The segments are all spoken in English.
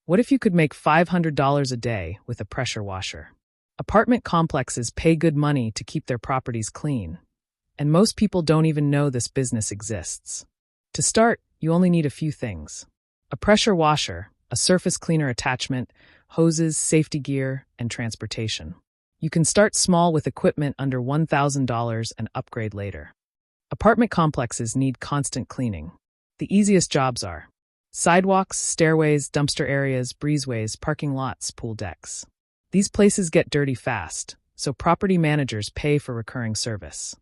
What if you could make $500 a day with a pressure washer? Apartment complexes pay good money to keep their properties clean, and most people don't even know this business exists. To start, you only need a few things: a pressure washer, a surface cleaner attachment, hoses, safety gear, and transportation. You can start small with equipment under $1,000 and upgrade later. Apartment complexes need constant cleaning. The easiest jobs are sidewalks, stairways, dumpster areas, breezeways, parking lots, pool decks. These places get dirty fast, so property managers pay for recurring service.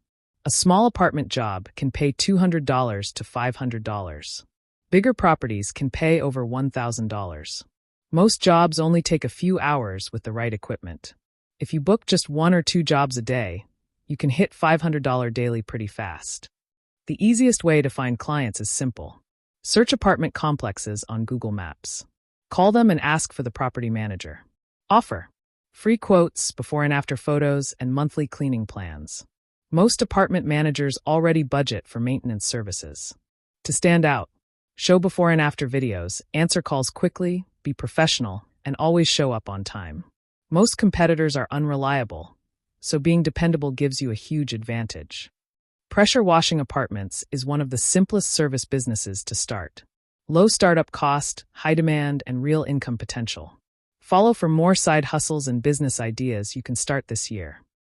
A small apartment job can pay $200 to $500. Bigger properties can pay over $1,000. Most jobs only take a few hours with the right equipment. If you book just 1 or 2 jobs a day, you can hit $500 daily pretty fast. The easiest way to find clients is simple. Search apartment complexes on Google Maps. Call them and ask for the property manager. Offer: free quotes, before and after photos, and monthly cleaning plans. Most apartment managers already budget for maintenance services. To stand out, show before and after videos, answer calls quickly, be professional, and always show up on time. Most competitors are unreliable, so being dependable gives you a huge advantage. Pressure washing apartments is one of the simplest service businesses to start. Low startup cost, high demand, and real income potential. Follow for more side hustles and business ideas you can start this year.